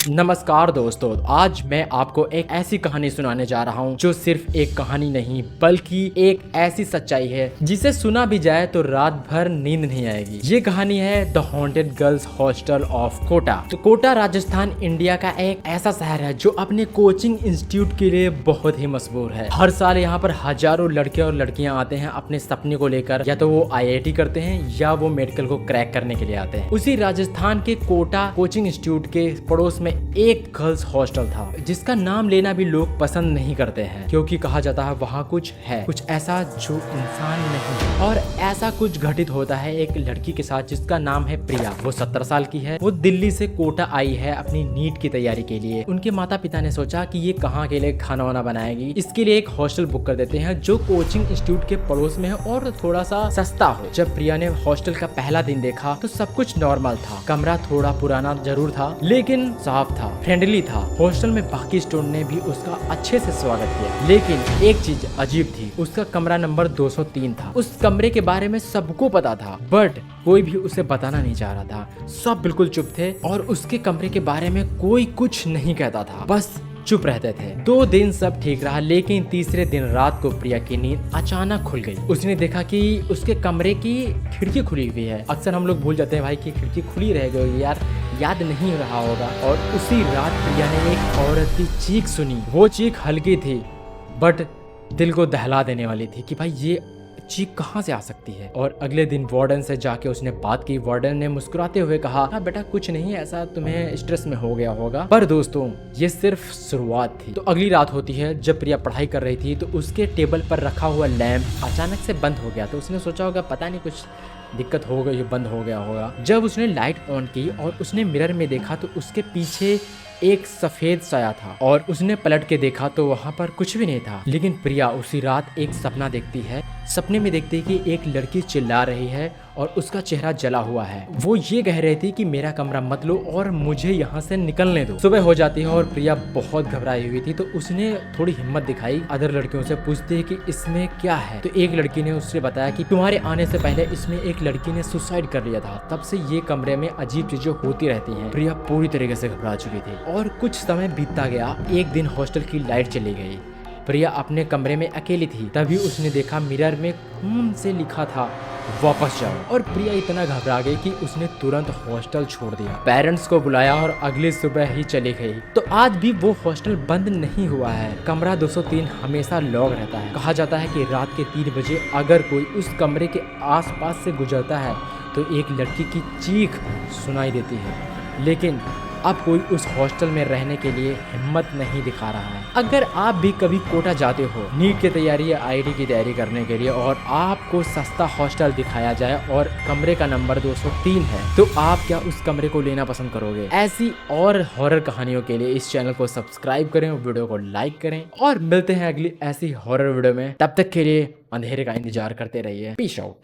नमस्कार दोस्तों, आज मैं आपको एक ऐसी कहानी सुनाने जा रहा हूँ जो सिर्फ एक कहानी नहीं बल्कि एक ऐसी सच्चाई है जिसे सुना भी जाए तो रात भर नींद नहीं आएगी। ये कहानी है the haunted girls hostel of Kota. तो कोटा राजस्थान इंडिया का एक ऐसा शहर है जो अपने कोचिंग इंस्टीट्यूट के लिए बहुत ही मशहूर है। हर साल यहाँ पर हजारों लड़के और लड़कियां आते हैं अपने सपने को लेकर, या तो वो IIT करते हैं या वो मेडिकल को क्रैक करने के लिए आते हैं। उसी राजस्थान के कोटा कोचिंग इंस्टीट्यूट के पड़ोस में एक गर्ल्स हॉस्टल था जिसका नाम लेना भी लोग पसंद नहीं करते हैं, क्योंकि कहा जाता है वहाँ कुछ है, कुछ ऐसा जो इंसान नहीं। और ऐसा कुछ घटित होता है एक लड़की के साथ जिसका नाम है प्रिया। वो 17 साल की है। वो दिल्ली से कोटा आई है अपनी नीट की तैयारी के लिए। उनके माता पिता ने सोचा कि ये कहाँ के लिए खाना वाना बनाएगी, इसके लिए एक हॉस्टल बुक कर देते हैं जो कोचिंग इंस्टीट्यूट के पड़ोस में है और थोड़ा सा सस्ता हो। जब प्रिया ने हॉस्टल का पहला दिन देखा तो सब कुछ नॉर्मल था। कमरा थोड़ा पुराना जरूर था लेकिन साफ था, फ्रेंडली था। हॉस्टल में बाकी स्टूडेंट ने भी उसका अच्छे से स्वागत किया, लेकिन एक चीज अजीब थी। उसका कमरा नंबर 203 था। उस कमरे के बारे में सबको पता था बट कोई भी उसे बताना नहीं चाह रहा था। सब बिल्कुल चुप थे और उसके कमरे के बारे में कोई कुछ नहीं कहता था, बस चुप रहते थे। 2 दिन सब ठीक रहा, लेकिन तीसरे दिन रात को प्रिया की नींद अचानक खुल गई। उसने देखा कि उसके कमरे की खिड़की खुली हुई है। अक्सर हम लोग भूल जाते हैं भाई कि खिड़की खुली रह गई, यार याद नहीं रहा होगा। और उसी रात प्रिया ने एक औरत की चीख सुनी। वो चीख हल्की थी बट दिल को दहला देने वाली थी कि भाई ये चीख कहाँ से आ सकती है। और अगले दिन वार्डन से जाके उसने बात की। वार्डन ने मुस्कुराते हुए कहा, हाँ बेटा कुछ नहीं, ऐसा तुम्हें स्ट्रेस में हो गया होगा। पर दोस्तों ये सिर्फ शुरुआत थी। तो अगली रात होती है जब प्रिया पढ़ाई कर रही थी तो उसके टेबल पर रखा हुआ लैंप अचानक से बंद हो गया। तो उसने सोचा होगा पता नहीं कुछ दिक्कत हो गई, बंद हो गया होगा। जब उसने लाइट ऑन की और उसने मिरर में देखा तो उसके पीछे एक सफेद साया था और उसने पलट के देखा तो वहाँ पर कुछ भी नहीं था। लेकिन प्रिया उसी रात एक सपना देखती है। सपने में देखती है कि एक लड़की चिल्ला रही है और उसका चेहरा जला हुआ है। वो ये कह रही थी कि मेरा कमरा मत लो और मुझे यहाँ से निकलने दो। सुबह हो जाती है और प्रिया बहुत घबराई हुई थी। तो उसने थोड़ी हिम्मत दिखाई, अदर लड़कियों से पूछती है कि इसमें क्या है। तो एक लड़की ने उससे बताया कि तुम्हारे आने से पहले इसमें एक लड़की ने सुसाइड कर लिया था, तब से ये कमरे में अजीब चीजें होती रहती हैं। प्रिया पूरी तरीके से घबरा चुकी थी और कुछ समय बीतता गया। एक दिन हॉस्टल की लाइट चली गई। प्रिया अपने कमरे में अकेली थी। तभी उसने देखा मिरर में खून से लिखा था वापस जाओ। और प्रिया इतना घबरा गई कि उसने तुरंत हॉस्टल छोड़ दिया, पेरेंट्स को बुलाया और अगली सुबह ही चली गई। तो आज भी वो हॉस्टल बंद नहीं हुआ है। कमरा 203 हमेशा लॉक रहता है। कहा जाता है कि रात के 3 बजे अगर कोई उस कमरे के आसपास से गुजरता है तो एक लड़की की चीख सुनाई देती है। लेकिन अब कोई उस हॉस्टल में रहने के लिए हिम्मत नहीं दिखा रहा है। अगर आप भी कभी कोटा जाते हो नीट की तैयारी या IIT की तैयारी करने के लिए और आपको सस्ता हॉस्टल दिखाया जाए और कमरे का नंबर 203 है तो आप क्या उस कमरे को लेना पसंद करोगे? ऐसी और हॉरर कहानियों के लिए इस चैनल को सब्सक्राइब करें, वीडियो को लाइक करें और मिलते हैं अगली ऐसी हॉरर वीडियो में। तब तक के लिए अंधेरे का इंतजार करते रहिए। Peace out.